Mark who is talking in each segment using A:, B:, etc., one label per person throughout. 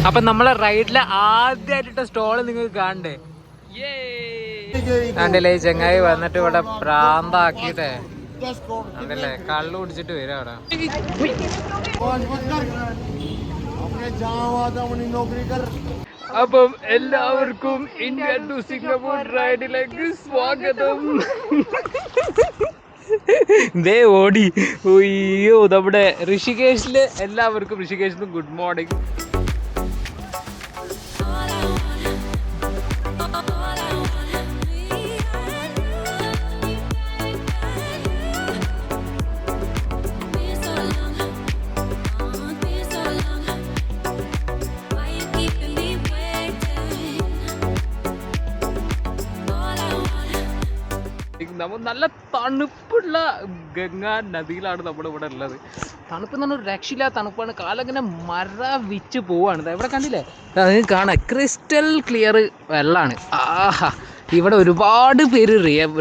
A: അപ്പൊ നമ്മളെ റൈഡിലെ ആദ്യമായിട്ട് സ്റ്റോള് നിങ്ങൾക്ക് കാണണ്ടേ? കണ്ടില്ലേ ചങ്ങായി വന്നിട്ട് ഇവിടെ പ്രാന്താക്കിട്ടെ കണ്ടില്ലേ കള്ളു കുടിച്ചിട്ട് വരും അവിടെ. അപ്പം എല്ലാവർക്കും ഇന്ത്യ ടു സിംഗപ്പൂർ റൈഡിലേക്ക് സ്വാഗതം. ദേ ഓടി. അയ്യോ നമ്മുടെ ഋഷികേശില് എല്ലാവർക്കും ഋഷികേശിലും ഗുഡ് മോർണിംഗ്. നമ്മൾ നല്ല തണുപ്പുള്ള ഗംഗാ നദിയിലാണ് നമ്മളിവിടെ ഉള്ളത്. തണുപ്പ് എന്ന് പറഞ്ഞാൽ രക്ഷയില്ല തണുപ്പാണ്. കാലങ്ങനെ മരവിച്ച് പോവാണ്. ഇവിടെ കണ്ടില്ലേ നിങ്ങൾക്ക് കാണാം ക്രിസ്റ്റൽ ക്ലിയർ വെള്ളമാണ്. ആഹാ ഇവിടെ ഒരുപാട് പേര്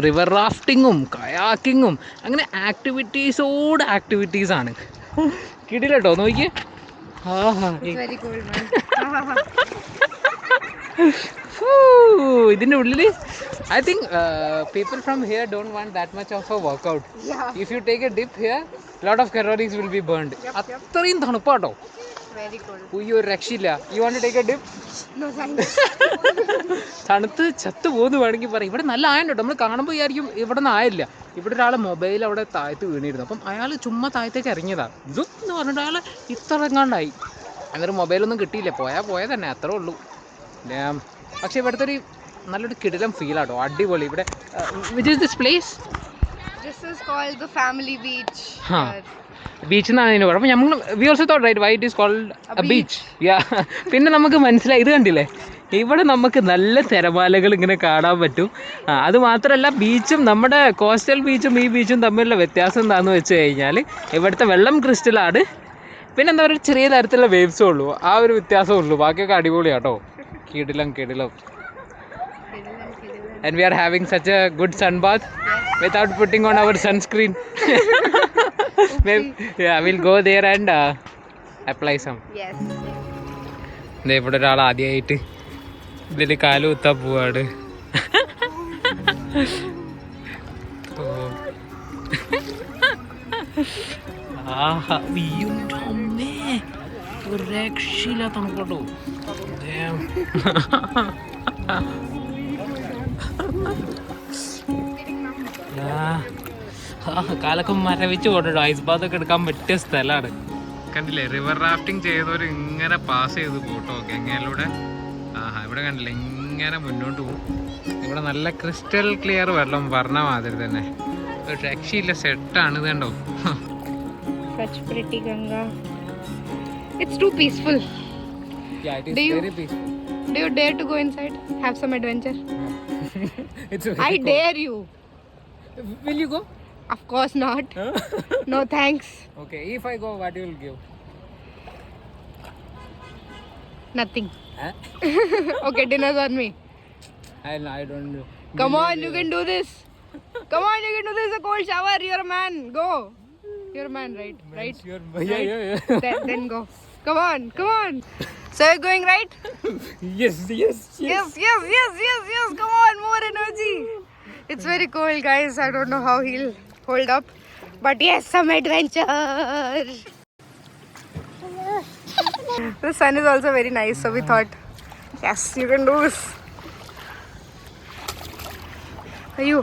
A: റിവർ റാഫ്റ്റിങ്ങും കയാക്കിങ്ങും അങ്ങനെ ആക്ടിവിറ്റീസാണ്. കിടിലട്ടോ നോക്കിയേ. ആഹാ ഇതിൻ്റെ ഉള്ളിൽ I think people from here don't want that much of a workout. If you take a dip here, lot of calories will be burned. അത്രയും തണുപ്പാട്ടോ. ഉയ്യോ രക്ഷയില്ല. You want to take a dip?
B: No thanks.
A: തണുത്ത് ചത്തു പോകുന്നു വേണമെങ്കിൽ പറയും. ഇവിടെ നല്ല ആയുണ്ടോ. നമ്മൾ കാണുമ്പോൾ വിചാരിക്കും ഇവിടെ നിന്ന് ആയില്ല. ഇവിടെ ഒരാളെ മൊബൈൽ അവിടെ താഴത്ത് വീണിരുന്നു. അപ്പം അയാൾ ചുമ്മാ താഴത്തേക്ക് ഇറങ്ങിയതാണ്. ഇതും എന്ന് പറഞ്ഞിട്ട് അയാൾ ഇത്ര ഇറങ്ങാണ്ടായി. അന്നേരം മൊബൈലൊന്നും കിട്ടിയില്ല. പോയ തന്നെ അത്രേ ഉള്ളൂ. പക്ഷെ ഇവിടുത്തെ ഒരു നല്ലൊരു കിടിലം ഫീലാട്ടോ. അടിപൊളി. ഇവിടെ which is this place?
B: This is called the family beach.
A: Beach എന്നാണ് ഇതിന് പറയുന്നത്. അപ്പോൾ നമ്മൾ we also thought right why it is called a beach. പിന്നെ നമുക്ക് മനസ്സിലായി ഇത് കണ്ടില്ലേ ഇവിടെ നമുക്ക് നല്ല തിരമാലകൾ ഇങ്ങനെ കാണാൻ പറ്റും. അത് മാത്രമല്ല ബീച്ചും നമ്മുടെ കോസ്റ്റൽ ബീച്ചും ഈ ബീച്ചും തമ്മിലുള്ള വ്യത്യാസം എന്താണെന്ന് വെച്ച് കഴിഞ്ഞാൽ ഇവിടുത്തെ വെള്ളം ക്രിസ്റ്റലാണ്. പിന്നെ എന്താ പറയുക ചെറിയ തരത്തിലുള്ള വേവ്സും ഉള്ളൂ. ആ ഒരു വ്യത്യാസമേ ഉള്ളൂ. ബാക്കിയൊക്കെ അടിപൊളിയാട്ടോ. കിടിലം. And we are having such a good sun bath without putting on our sunscreen. We'll go there and apply some.
B: Yes.
A: ഇവിടെ ഒരാൾ ആദ്യമായിട്ട് ഇതിൽ കാല് കുത്താൻ പോവാണ്. രക്ഷയില്ല തണുപ്പോട്ടോ. കാലൊക്കെ മരവിച്ച് പോട്ടോ. ഐസ് ബാത്തൊക്കെ എടുക്കാൻ പറ്റിയ സ്ഥലമാണ്. കണ്ടില്ലേ റിവർ റാഫ്റ്റിംഗ് ചെയ്തവർ ഇങ്ങനെ പാസ് ചെയ്ത് പോട്ടോ ഗംഗയിലൂടെ. ഇവിടെ കണ്ടില്ലേ ഇങ്ങനെ മുന്നോട്ട് പോകും. ഇവിടെ നല്ല ക്രിസ്റ്റൽ ക്ലിയർ വെള്ളം പറഞ്ഞ മാതിരി തന്നെ ഒരു രക്ഷയില്ല. സെറ്റാണ് ഇത് കണ്ടോ.
B: Such pretty Ganga. It's too peaceful.
A: Yeah, it is very peaceful.
B: Do you dare to go inside? Have some adventure? I
A: cold.
B: dare you.
A: Will you go?
B: Of course not. No thanks.
A: Okay, if I go, what you will give?
B: Nothing.
A: Huh?
B: Okay, dinner's on me.
A: I don't know.
B: Come on, you can do this. Come on, you can do this. A cold shower. You're a man. Go. You're a man, right? Right?
A: Yeah.
B: Then go. Come on. So you're going right?
A: Yes.
B: Come on, more energy. It's very cold, guys. I don't know how he'll hold up. But yes, some adventure. The sun is also very nice, so we thought, yes, you can do this. Are you?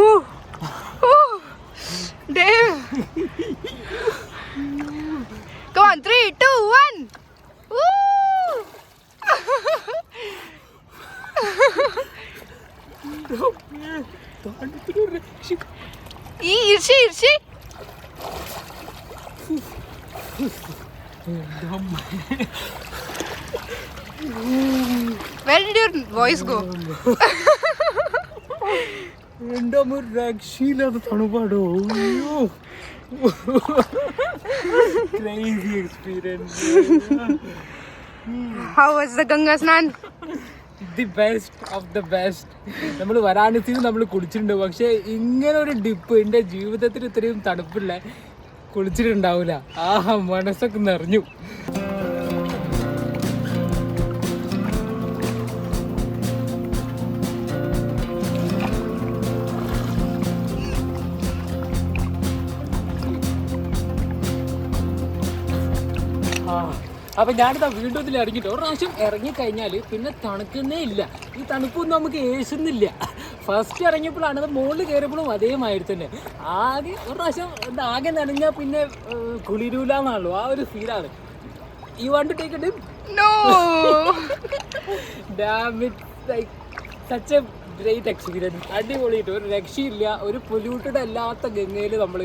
B: Ooh. Dave. Come on, 3, 2, 1. Woo! Irshi. Where did your voice go? Crazy experience. How was the Ganga Snan?
A: The best of the best. നമ്മൾ വാരാണസിയിൽ നമ്മൾ കുളിച്ചിട്ടുണ്ട്, പക്ഷേ ഇങ്ങനെ ഒരു dip എൻ്റെ ജീവിതത്തിൽ ഇത്രയും തണുപ്പില്ല കുളിച്ചിട്ടുണ്ടാവില്ല. ആഹാ, മനസ്സൊക്കെ നിറഞ്ഞു. അപ്പം ഞാനിതാ വീണ്ടും ഇതിൽ ഇറങ്ങിയിട്ട് ഒരു പ്രാവശ്യം ഇറങ്ങിക്കഴിഞ്ഞാൽ പിന്നെ തണുക്കുന്നേ ഇല്ല. ഈ തണുപ്പൊന്നും നമുക്ക് ഏശുന്നില്ല. ഫസ്റ്റ് ഇറങ്ങിയപ്പോഴാണ് അത് മുകളിൽ കയറിയപ്പോഴും അതേമാതിരി തന്നെ. ആകെ ഒരു പ്രാവശ്യം ആകെ നനഞ്ഞാൽ പിന്നെ കുളിരൂല എന്നാണല്ലോ, ആ ഒരു ഫീലാണ്. You want to take it?
B: No.
A: Damn it, like such a great experience. അടിപൊളിയിട്ട് ഒരു രക്ഷയില്ല. ഒരു പൊല്യൂട്ടഡ് അല്ലാത്ത ഗംഗയിൽ നമ്മൾ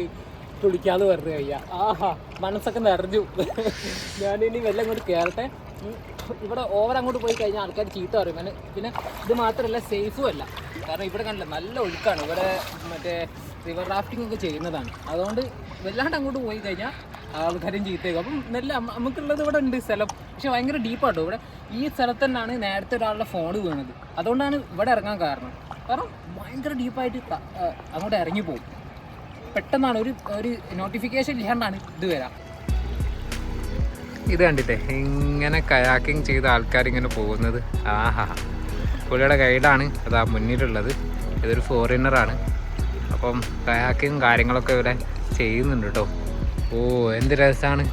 A: കുളിക്കാതെ വെറുതെ കഴിയാം. ആഹാ, മനസ്സൊക്കെ നിറഞ്ഞു. ഞാനിനി വെള്ളം അങ്ങോട്ട് കയറട്ടെ. ഇവിടെ ഓവർ അങ്ങോട്ട് പോയി കഴിഞ്ഞാൽ ആൾക്കാർ ചീത്ത പറയും. പിന്നെ ഇത് മാത്രമല്ല, സേഫും അല്ല. കാരണം ഇവിടെ കണ്ടില്ല, നല്ല ഒഴുക്കാണ്. ഇവിടെ മറ്റേ റിവർ റാഫ്റ്റിംഗ് ഒക്കെ ചെയ്യുന്നതാണ്. അതുകൊണ്ട് വല്ലാണ്ട് അങ്ങോട്ട് പോയി കഴിഞ്ഞാൽ ആൾക്കാരും ചീത്തയാകും. അപ്പം നല്ല നമുക്കുള്ളത് ഇവിടെ ഉണ്ട് സ്ഥലം, പക്ഷെ ഭയങ്കര ഡീപ്പാട്ടോ. ഇവിടെ ഈ സ്ഥലത്ത് തന്നെയാണ് നേരത്തെ ഒരാളുടെ ഫോൺ വീണത്. അതുകൊണ്ടാണ് ഇവിടെ ഇറങ്ങാൻ കാരണം ഭയങ്കര ഡീപ്പായിട്ട് അങ്ങോട്ട് ഇറങ്ങിപ്പോകും. പെട്ടെന്നാണ് ഒരു നോട്ടിഫിക്കേഷൻ ഇല്ലാണ്ടാണ് ഇത് വരാം. ഇത് കണ്ടിട്ടേ ഇങ്ങനെ കയാക്കിങ് ചെയ്ത ആൾക്കാരിങ്ങനെ പോകുന്നത്. ആഹാ, പുള്ളിയുടെ ഗൈഡാണ് അതാ മുന്നിലുള്ളത്. ഇതൊരു ഫോറിനറാണ്. അപ്പം കയാക്കിങ് കാര്യങ്ങളൊക്കെ ഇവിടെ ചെയ്യുന്നുണ്ട് കേട്ടോ. ഓ, എന്ത് രസമാണ്.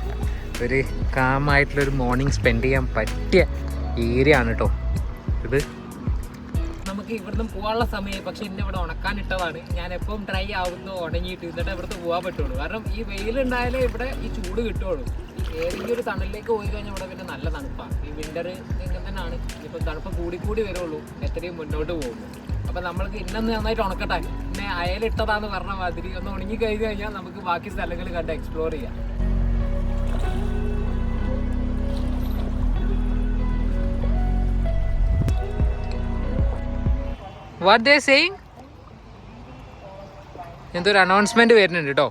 A: ഒരു കാമായിട്ടുള്ളൊരു മോർണിംഗ് സ്പെൻഡ് ചെയ്യാൻ പറ്റിയ ഏരിയ ആണ് കേട്ടോ ഇത്. നമുക്ക് ഇവിടുന്ന് പോകാനുള്ള സമയം, പക്ഷെ ഇന്ന് ഇവിടെ ഉണക്കാനിട്ടതാണ്. ഞാൻ എപ്പം ഡ്രൈ ആവുന്നു ഉണങ്ങിയിട്ട് എന്നിട്ട് ഇവിടുത്തെ പോകാൻ പറ്റുള്ളൂ. കാരണം ഈ വെയിലുണ്ടായാലേ ഇവിടെ ഈ ചൂട് കിട്ടുള്ളൂ. ഏതെങ്കിലും ഒരു തണലിലേക്ക് പോയി കഴിഞ്ഞാൽ ഇവിടെ പിന്നെ നല്ല തണുപ്പാണ്. ഈ വിൻ്റർ ഇങ്ങനെ തന്നെയാണ്. ഇപ്പം തണുപ്പ് കൂടി വരുള്ളൂ എത്രയും മുന്നോട്ട് പോകുമ്പോൾ. അപ്പം നമ്മൾക്ക് ഇന്നൊന്ന് നന്നായിട്ട് ഉണക്കട്ടെ. പിന്നെ അയലിട്ടതാന്ന് പറഞ്ഞ മാതിരി ഒന്ന് ഉണങ്ങി കഴിഞ്ഞ് കഴിഞ്ഞാൽ നമുക്ക് ബാക്കി സ്ഥലങ്ങൾ കണ്ട് എക്സ്പ്ലോർ ചെയ്യാം. What they saying? എന്തൊരു അനൗൺസ്മെന്റ് വരുന്നുണ്ട് കേട്ടോ.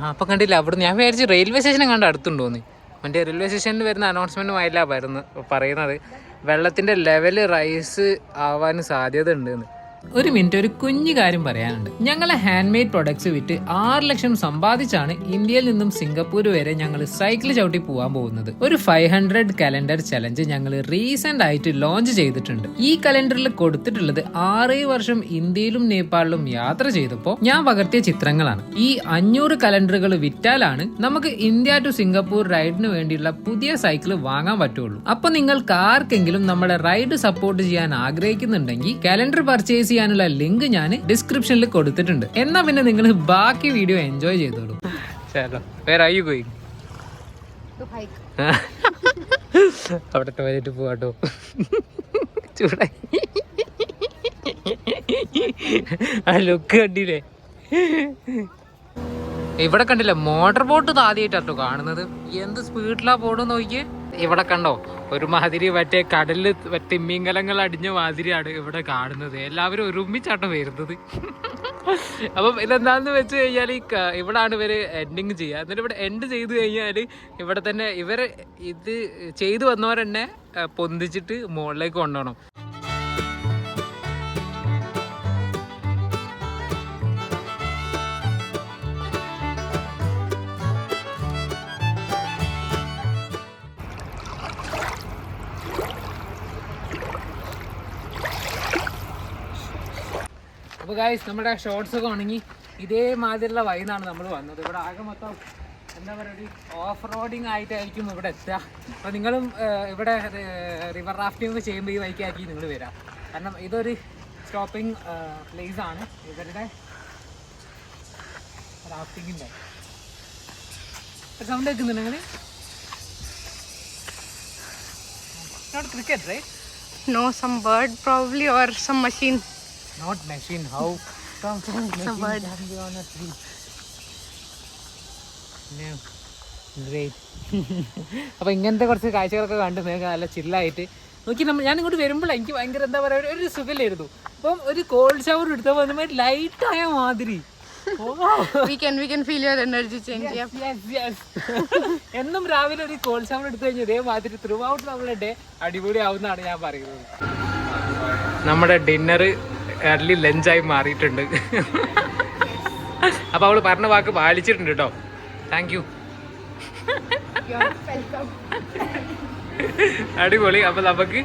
A: അപ്പൊ കണ്ടില്ല, അവിടെ ഞാൻ വിചാരിച്ചു റെയിൽവേ സ്റ്റേഷനെ കണ്ട് അടുത്തുണ്ടോന്ന്. മറ്റേ റെയിൽവേ സ്റ്റേഷനിൽ വരുന്ന അനൗൺസ്മെന്റുമായില്ല പറയുന്നത് വെള്ളത്തിന്റെ ലെവല് റൈസ് ആവാൻ സാധ്യത ഉണ്ടെന്ന്. ഒരു മിനിറ്റ്, ഒരു കുഞ്ഞു കാര്യം പറയാനുണ്ട്. ഞങ്ങളെ ഹാൻഡ് മെയ്ഡ് പ്രൊഡക്ട്സ് വിറ്റ് 6 ലക്ഷം സമ്പാദിച്ചാണ് ഇന്ത്യയിൽ നിന്നും സിംഗപ്പൂർ വരെ ഞങ്ങൾ സൈക്കിൾ ചവിട്ടി പോകാൻ പോകുന്നത്. ഒരു 500 കലണ്ടർ ചലഞ്ച് ഞങ്ങൾ റീസെന്റ് ആയിട്ട് ലോഞ്ച് ചെയ്തിട്ടുണ്ട്. ഈ കലണ്ടറിൽ കൊടുത്തിട്ടുള്ളത് 6 വർഷം ഇന്ത്യയിലും നേപ്പാളിലും യാത്ര ചെയ്തപ്പോൾ ഞാൻ പകർത്തിയ ചിത്രങ്ങളാണ്. ഈ 500 കലണ്ടറുകൾ വിറ്റാലാണ് നമുക്ക് ഇന്ത്യ ടു സിംഗപ്പൂർ റൈഡിന് വേണ്ടിയുള്ള പുതിയ സൈക്കിൾ വാങ്ങാൻ പറ്റുള്ളൂ. അപ്പൊ നിങ്ങൾക്ക് ആർക്കെങ്കിലും നമ്മുടെ റൈഡ് സപ്പോർട്ട് ചെയ്യാൻ ആഗ്രഹിക്കുന്നുണ്ടെങ്കിൽ കലണ്ടർ പർച്ചേസ് ചെയ്യാനുള്ള ലിങ്ക് ഞാൻ ഡിസ്ക്രിപ്ഷനിൽ കൊടുത്തിട്ടുണ്ട്. എന്നാ പിന്നെ നിങ്ങൾ ബാക്കി വീഡിയോ എൻജോയ് ചെയ്തോളൂ. അവിടെ ടോയ്ലറ്റ് പോവാട്ടോ. ചൂടായി. ആ ലുക്ക് കണ്ടില്ലേ? ഇവിടെ കണ്ടില്ല, മോട്ടോർ ബോട്ട് ആദ്യമായിട്ടോ കാണുന്നത്. എന്ത് സ്പീഡിലാ പോണെന്ന് നോക്കിയേ. ഇവിടെ കണ്ടോ, ഒരുമാതിരി മറ്റേ കടലിൽ തിമ്മിങ്കലങ്ങൾ അടിഞ്ഞ മാതിരിയാണ് ഇവിടെ കാണുന്നത്. എല്ലാവരും ഒരുമിച്ചാട്ടോ വരുന്നത്. അപ്പം ഇതെന്താന്ന് വെച്ച് കഴിഞ്ഞാൽ ഇവിടാണ് ഇവര് എൻഡിങ് ചെയ്യുക. എന്നിട്ട് ഇവിടെ എൻഡ് ചെയ്ത് കഴിഞ്ഞാൽ ഇവിടെ തന്നെ ഇവര് ഇത് ചെയ്തു വന്നവരെന്നെ പൊന്തിച്ചിട്ട് മുകളിലേക്ക് കൊണ്ടുപോകണം. അപ്പോൾ ഗൈസ്, നമ്മുടെ ഷോർട്സ് ഒക്കെ ഉണങ്ങി ഇതേമാതിരിയുള്ള വൈന്നാണ് നമ്മൾ വന്നത്. ഇവിടെ ആകെ മൊത്തം എന്താ പറയുക, ഓഫ് റോഡിങ് ആയിട്ടായിരിക്കും ഇവിടെ എത്തുക. അപ്പോൾ നിങ്ങളും ഇവിടെ റിവർ റാഫ്റ്റിംഗ് ഒക്കെ ചെയ്യുമ്പോൾ ഈ വൈക്കാക്കി നിങ്ങൾ വരാം. കാരണം ഇതൊരു സ്റ്റോപ്പിംഗ് പ്ലേസ് ആണ് ഇവരുടെ റാഫ്റ്റിങ്ങിൻ്റെ. സൗണ്ട് കേൾക്കുന്നുണ്ട് നിങ്ങൾ? Not cricket, right?
B: No, some bird probably or some machine.
A: Not machine. How come machine can be on a tree? No. Great. അപ്പോൾ ഇങ്ങനത്തെ കുറച്ച് കാഴ്ചകളൊക്കെ കണ്ട് നിങ്ങൾക്ക് നല്ല ചില്ലായിട്ട് നോക്കി. ഞാൻ ഇങ്ങോട്ട് വരുമ്പോൾ എനിക്ക് ഭയങ്കര എന്താ പറയുക, ഒരു സുഖമില്ലായിരുന്നു. അപ്പം ഒരു കോൾഡ് ഷവർ എടുത്തപ്പോൾ അതുമാതിരി ലൈറ്റായ മാതിരി
B: We can feel your energy change. Yep.
A: എന്നും രാവിലെ ഒരു കോൾഡ് ഷവർ എടുത്തു കഴിഞ്ഞാൽ ഇതേമാതിരി ത്രൂ ഔട്ട് നമ്മുടെ ഡേ അടിപൊളി ആവുന്നതാണ് ഞാൻ പറയുന്നത്. നമ്മുടെ ഡിന്നർ ഏർലി ലഞ്ചായി മാറിയിട്ടുണ്ട്. അപ്പൊ അവള് പറഞ്ഞ വാക്ക് പാലിച്ചിട്ടുണ്ട് കേട്ടോ. Thank you. അടിപൊളി. അപ്പൊ നമുക്ക്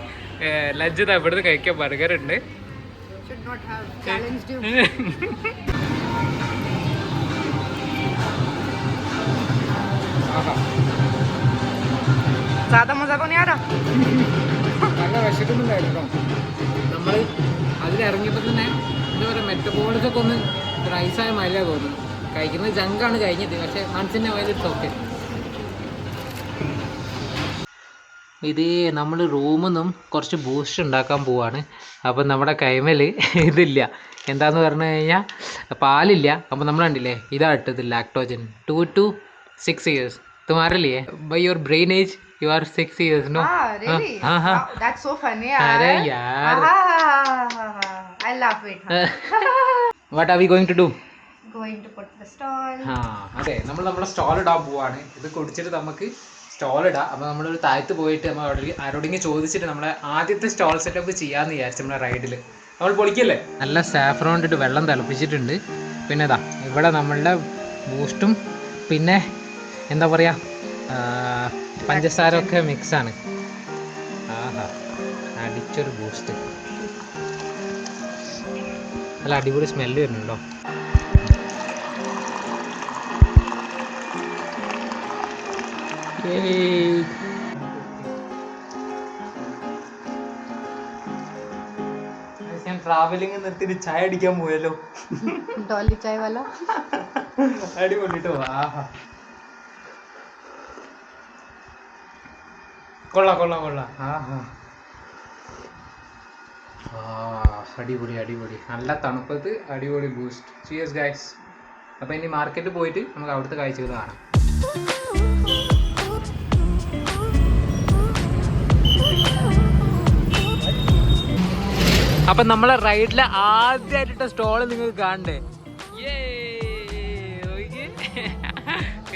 A: ലഞ്ച് ഇവിടുന്ന് കഴിക്കാൻ ബർഗർ ഉണ്ട്. നല്ല വിശക്കുന്നുണ്ടായിരുന്നു. നമ്മൾ അതിലിറങ്ങിയപ്പോൾ തന്നെ എന്താ പറയുക, മെറ്റബോളിസൊക്കെ ഒന്ന് റൈസായ മല തോന്നുന്നു. കഴിക്കുന്നത് ജങ്കാണ് കഴിഞ്ഞത്, പക്ഷെ മനസ്സിൻ്റെ വയലിട്ട് ഓക്കെ. ഇത് നമ്മൾ റൂമിൽ നിന്നും കുറച്ച് ബൂസ്റ്റ് ഉണ്ടാക്കാൻ പോവാണ്. അപ്പം നമ്മുടെ കൈമേൽ ഇതില്ല, എന്താന്ന് പറഞ്ഞു കഴിഞ്ഞാൽ പാലില്ല. അപ്പം നമ്മൾ കണ്ടില്ലേ, ഇതാ ഇട്ടത് ലാക്ടോജൻ 2 to 6 years. तुम्हारे लिए by your brain age you are 6 years, no?
B: Really?
A: Wow,
B: that's so funny.
A: अरे यार.
B: I love it.
A: What are we going to do?
B: Going to put the stall.
A: അതെ, നമ്മൾ നമ്മുടെ സ്റ്റോൾ ഇടാൻ പോവാണ്. ഇത് കുടിച്ചിട്ട് നമുക്ക് സ്റ്റോൾ ഇടാം. അപ്പോൾ നമ്മളൊരു താഴത്ത് പോയിട്ട് നമ്മൾ ആരോടെങ്കിലും ചോദിച്ചിട്ട് നമ്മളെ ആദ്യത്തെ സ്റ്റോൾ സെറ്റപ്പ് ചെയ്യാമെന്ന് വിചാരിച്ചു. നമ്മളെ റൈഡിൽ നമ്മൾ പൊളിക്കല്ലേ. നല്ല സാഫ്രോൺ ഇട്ടിട്ട് വെള്ളം തിളപ്പിച്ചിട്ടുണ്ട്. പിന്നെ ഇതാ ഇവിടെ നമ്മളുടെ ബൂസ്റ്റും പിന്നെ എന്താ പറയുക, പഞ്ചസാര ഒക്കെ മിക്സാണ്. ആഹാ, അടിച്ചൊരു ബൂസ്റ്റ്. നല്ല അടിപൊളി സ്മെല്ല് വരുന്നുണ്ടോ. ഞാൻ ട്രാവലിംഗ് നിർത്തിയിട്ട് ചായ അടിക്കാൻ പോയല്ലോ.
B: डॉली चाय वाला.
A: അടിപൊളിട്ടോ. ആഹാ, കൊള്ളാം കൊള്ളാം കൊള്ളാം. ആഹാ, അടിപൊളി അടിപൊളി. നല്ല തണുപ്പത്ത് അടിപൊളി ബൂസ്റ്റ്. Cheers guys. അപ്പോൾ ഇനി മാർക്കറ്റിൽ പോയിട്ട് നമുക്ക് അവിടുത്തെ കാഴ്ചകൾ കാണാം. അപ്പം നമ്മളെ റൈഡിലെ ആദ്യമായിട്ടിട്ട സ്റ്റോള് നിങ്ങൾക്ക് കാണണ്ടേ.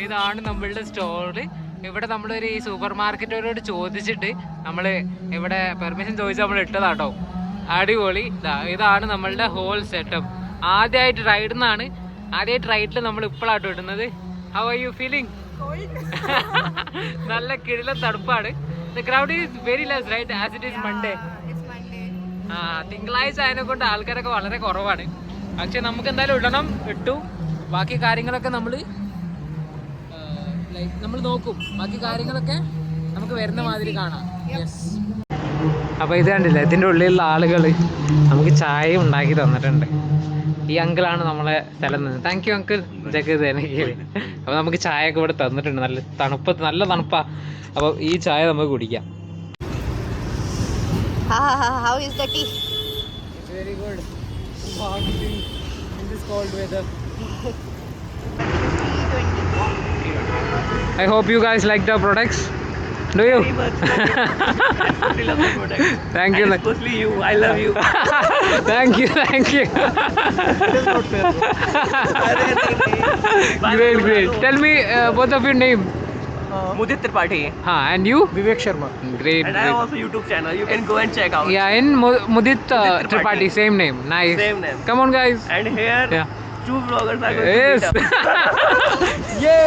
A: ഇതാണ് നമ്മളുടെ സ്റ്റോള്. ഇവിടെ നമ്മളൊരു ഈ സൂപ്പർ മാർക്കറ്റോരോട് ചോദിച്ചിട്ട് നമ്മൾ ഇവിടെ പെർമിഷൻ ചോദിച്ച് നമ്മൾ ഇട്ടതാട്ടോ. അടിപൊളി. ഇതാണ് നമ്മളുടെ ഹോൾ സെറ്റപ്പ്. ആദ്യമായിട്ട് റൈഡിൽ നമ്മൾ ഇപ്പോഴാട്ടോ ഇടുന്നത്. How are you feeling? നല്ല കിടിലൻ തണുപ്പാണ്. The crowd is very less right as it is Monday. തിങ്കളാഴ്ച അതിനെ കൊണ്ട് ആൾക്കാരൊക്കെ വളരെ കുറവാണ്. പക്ഷെ നമുക്ക് എന്തായാലും ഇടണം, ഇട്ടു. ബാക്കി കാര്യങ്ങളൊക്കെ നമ്മൾ നോക്കും. ബാക്കി കാര്യങ്ങളൊക്കെ നമുക്ക് വരുന്ന മാതിരി കാണാം. യെസ്. അപ്പോൾ ഇത് കണ്ടില്ല, ഇതിൻ്റെ ഉള്ളിലുള്ള ആളുകൾ നമുക്ക് ചായ ഉണ്ടാക്കി തന്നിട്ടുണ്ട്. ഈ അങ്കിളാണ് നമ്മളെ സ്ഥലം നിന്ന്. Thank you uncle. ജഗ് തന്നെങ്കിൽ. അപ്പോൾ നമുക്ക് ചായയൊക്കെ ഇവിടെ തന്നിട്ടുണ്ട്. നല്ല നല്ല തണുപ്പാണ്. അപ്പോൾ ഈ ചായ നമുക്ക് കുടിക്കാം.
B: How is the tea?
A: It's very good. In this cold weather. I hope you guys like the products. Do you?
C: Very much. I absolutely love the product.
A: Thank you.
C: Especially you. I love you.
A: Thank you.
C: It is not fair.
A: Great. Tell me both of your name.
C: Mudit Tripathi.
A: And you?
C: Vivek Sharma.
A: Great.
C: And I have also YouTube channel. You can go and check out.
A: Yeah, in Mudit Tripathi. Same name. Nice.
C: Same name.
A: Come on, guys.
C: And here,
A: Yeah.
C: 2 vloggers are going
A: Yes.
C: to meet up.
A: Yay!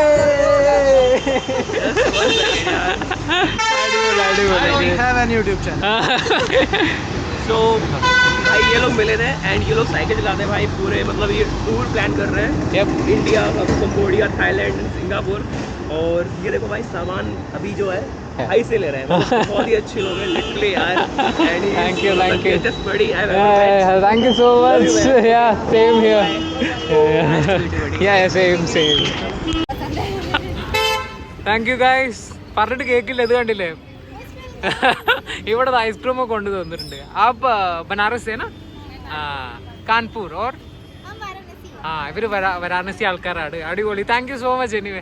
C: I have a YouTube channel. So भाई ये लोग मिले थे and ये लोग cycle चलाते हैं भाई पूरे, मतलब ये टूर प्लान कर रहे हैं.
A: Yep.
C: India, Cambodia, Thailand, Singapore. और ये देखो भाई सामान अभी जो है भाई से ले रहे हैं. मतलब बहुत ही अच्छे लोग हैं लिटरली यार. And he is
A: Thank you.
C: just buddy I have ever met.
A: Thank you so much.
C: Love you, man.
A: Yeah, same here.
C: Nice to meet you, buddy.
A: Yeah, same. Thank you guys. പറഞ്ഞിട്ട് കേക്കില്ല. ഇത് കണ്ടില്ലേ, ഇവിടെ ice cream ഒക്കെ കൊണ്ടു തന്നിട്ടുണ്ട്. आप बनारस से ना? कानपुर और ഇവര് വാരാണസി ആൾക്കാരാണ്. അടിപൊളി. Thank you so much. Anyway,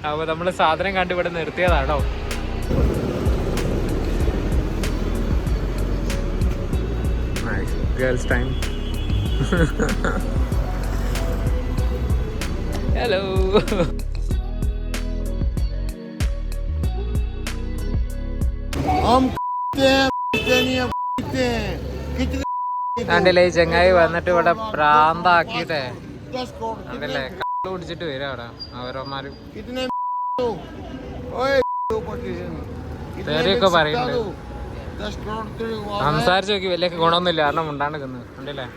A: അപ്പോൾ നമ്മൾ സാധനം കണ്ട് ഇവിടെ നിർത്തിയതാണോ. Girls time. ഹലോ. കണ്ടില്ലേ ഈ ചങ്ങായി വന്നിട്ട് ഇവിടെ പ്രാന്താക്കിട്ടേ, കണ്ടില്ലേ കള്ളു കുടിച്ചിട്ട് വരും അവിടെ അവരന്മാരും തെറിയൊക്കെ പറയുന്നുണ്ട്. സംസാരിച്ച് നോക്കി വലിയ ഗുണമൊന്നുമില്ല, കാരണം ഉണ്ടാണ്ട് നിൽക്കുന്നത് കണ്ടില്ലേ.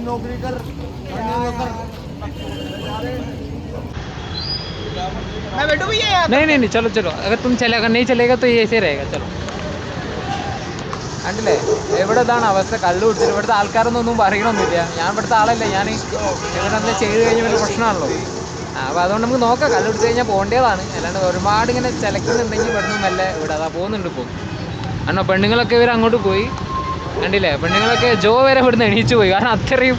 D: नौकरी कर
C: मैं बैठू भैया यहाँ
A: नहीं चलो चलो, अगर तुम चलेगा नहीं चलेगा तो ये ऐसे रहेगा. चलो. കണ്ടില്ലേ ഇവിടെ ഇതാണ് അവസ്ഥ. കള്ളു കുടിച്ചിട്ട് ഇവിടുത്തെ ആൾക്കാരൊന്നും പറയണമെന്നില്ല. ഞാൻ ഇവിടുത്തെ ആളല്ല, ഞാൻ ഇവിടെ എന്തെങ്കിലും ചെയ്ത് കഴിഞ്ഞാൽ വലിയ പ്രശ്നമാണല്ലോ. അപ്പോൾ അതുകൊണ്ട് നമുക്ക് നോക്കാം. കള്ളു കുടിച്ച് കഴിഞ്ഞാൽ പോകേണ്ടതാണ്. അല്ലാണ്ട് ഒരുപാട് ഇങ്ങനെ ചിലക്കുന്നുണ്ടെങ്കിൽ ഇവിടുന്ന് നല്ല ഇവിടെ അതാ പോകുന്നുണ്ട് ഇപ്പോൾ. കാരണം പെണ്ണുങ്ങളൊക്കെ ഇവർ അങ്ങോട്ട് പോയി, കണ്ടില്ലേ. പെണ്ണുങ്ങളൊക്കെ ജോ വരെ ഇവിടുന്ന് എണീച്ചു പോയി. കാരണം അത്രയും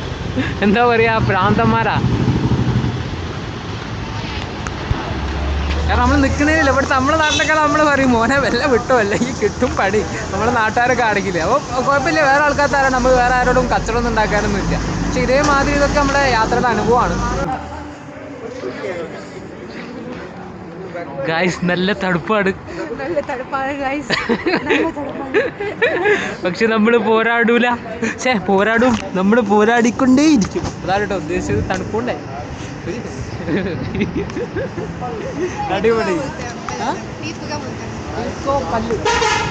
A: എന്താ പറയുക, പ്രാന്തന്മാരാ. കാരണം നമ്മൾ നിൽക്കുന്നതില്ല. ഇവിടുത്തെ നമ്മുടെ നാട്ടിലൊക്കെ നമ്മൾ പറയും മോനെ വല്ല വിട്ടോ അല്ലെങ്കിൽ കിട്ടും പടി, നമ്മുടെ നാട്ടുകാരൊക്കെ ആണെങ്കിലേ. അപ്പോൾ കുഴപ്പമില്ല, വേറെ ആൾക്കാരാണ്, നമ്മൾ വേറെ ആരോടും കച്ചവടമൊന്നും ഉണ്ടാക്കാനൊന്നും ഇല്ല. പക്ഷെ ഇതേമാതിരി ഇതൊക്കെ നമ്മുടെ യാത്രയുടെ അനുഭവമാണ്. ഗായ്സ് നല്ല തണുപ്പാണ്, പക്ഷെ നമ്മൾ പോരാടൂല. പോരാടും, നമ്മൾ പോരാടിക്കൊണ്ടേ ഇരിക്കും. അതാണ് കേട്ടോ ഉദ്ദേശിച്ചത്. തണുപ്പുണ്ടേ അടിപൊളി.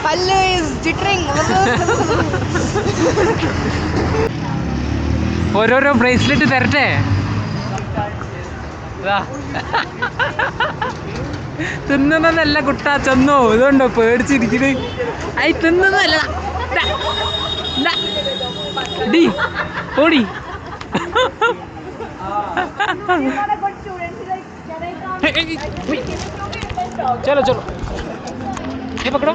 B: पल्लू is jittering.
A: ഓരോരോ ബ്രേസ്ലെറ്റ് തരട്ടെ. തിന്നുന്നതല്ല കുട്ടാ, ചെന്നോ ഇതുണ്ടോ പേടിച്ചിരിക്കുന്നത്. അയി തിന്നുന്നതല്ല, ഓടി. चलो चलो ये पकड़ो.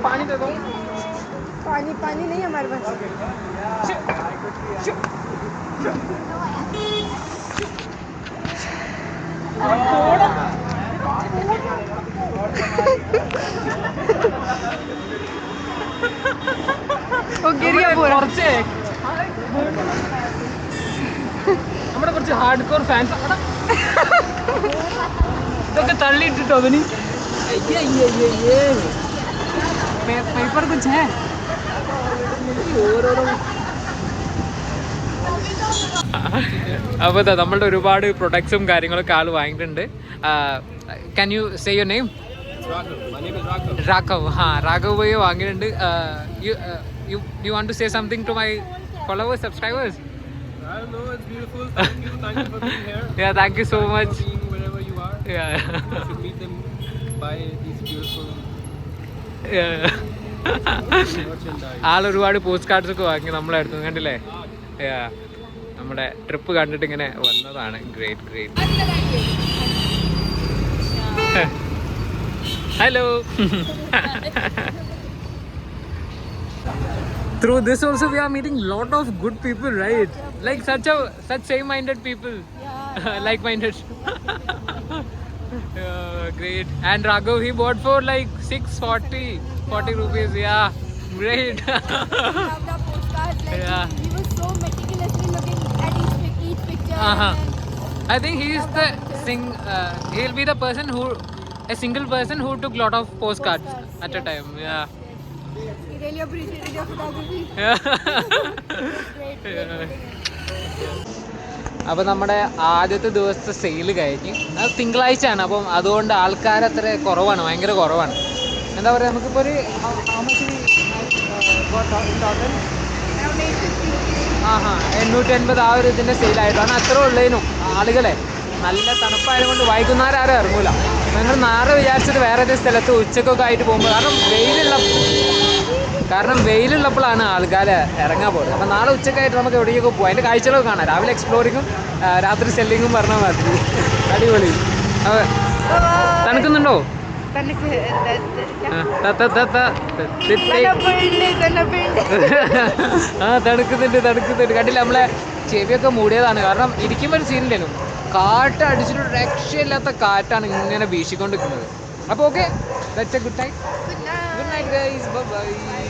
A: पानी दे दो.
B: पानी नहीं हमारे पास.
A: നമ്മുടെ കുറച്ച് ഹാർഡ് കോർ ഫാൻസ് ഇതൊക്കെ തള്ളിയിട്ടിട്ടോ അവന്. പേപ്പർ കുറിച്ച് ഓരോരോ. അപ്പോൾ നമ്മളുടെ ഒരുപാട് പ്രൊഡക്ട്സും കാര്യങ്ങളൊക്കെ ആൾ വാങ്ങിയിട്ടുണ്ട്. Can you say your name? Raghav. Raghav പോയി വാങ്ങിയിട്ടുണ്ട്. You want to say something to my followers, subscribers?
C: I don't know, it's beautiful. Thank you for being here.
A: Yeah, thank you so much.
C: For being wherever you are.
A: Yeah.
C: You should meet them, buy these beautiful merchandise.
A: ആൾ ഒരുപാട് post cards ഒക്കെ വാങ്ങി നമ്മളെ അടുത്ത്, കണ്ടില്ലേ. നമ്മുടെ trip കണ്ടിട്ട് ഇങ്ങനെ വന്നതാണ്. Great. Hello. Through this also we are meeting lot of good people, right? Like such same-minded people. Yeah. Like-minded. Great. And Raghav, he bought for like 40 rupees. Yeah, great.
E: Have the postcards, like
A: Yeah.
E: he was so meticulously looking at each picture.
A: I think he is he'll be the person a single person who took lot of postcards at a time. Yeah.
E: He really appreciated your photography.
A: അപ്പോൾ നമ്മുടെ ആദ്യത്തെ ദിവസത്തെ sale കഴിഞ്ഞ്, അത് തിങ്കളാഴ്ചയാണ്. അപ്പം അതുകൊണ്ട് ആൾക്കാർ അത്ര കുറവാണ്, ഭയങ്കര കുറവാണ്. എന്താ പറയുക, നമുക്കിപ്പോൾ ഒരു ടോട്ടൽ 850 ആ ഒരു ഇതിൻ്റെ സെയിലായിട്ടാണ്. അത്ര ഉള്ളതിനും ആളുകളെ നല്ല തണുപ്പായതുകൊണ്ട് വൈകുന്നേരം ആരും ഇറങ്ങൂല. ഞങ്ങൾ നാളെ വിചാരിച്ചിട്ട് വേറെ ഏതെങ്കിലും സ്ഥലത്ത് ഉച്ചക്കൊക്കെ ആയിട്ട് പോകുമ്പോൾ, കാരണം വെയിലുള്ള കാരണം വെയിലുള്ളപ്പോഴാണ് ആൾക്കാർ ഇറങ്ങാൻ പോകുന്നത്. അപ്പം നാളെ ഉച്ചക്കായിട്ട് നമുക്ക് എവിടേക്കൊക്കെ പോകാം. അതിൻ്റെ കാഴ്ചകളൊക്കെ കാണാം. രാവിലെ എക്സ്പ്ലോറിങ്ങും രാത്രി സെല്ലിങ്ങും പറഞ്ഞാൽ മതി. അടിപൊളി. തണുക്കുന്നുണ്ടോ? തണുക്കുന്നുണ്ട്. കണ്ടില്ല, നമ്മളെ ചെവിയൊക്കെ മൂടിയതാണ്. കാരണം ഇരിക്കുമ്പോൾ ഒരു സീനില്ലേനും, കാറ്റ് അടിച്ചിട്ട് രക്ഷയില്ലാത്ത കാറ്റാണ് ഇങ്ങനെ വീശിക്കൊണ്ടിരിക്കുന്നത്. അപ്പോൾ okay, that's A good night. Good night guys, bye bye.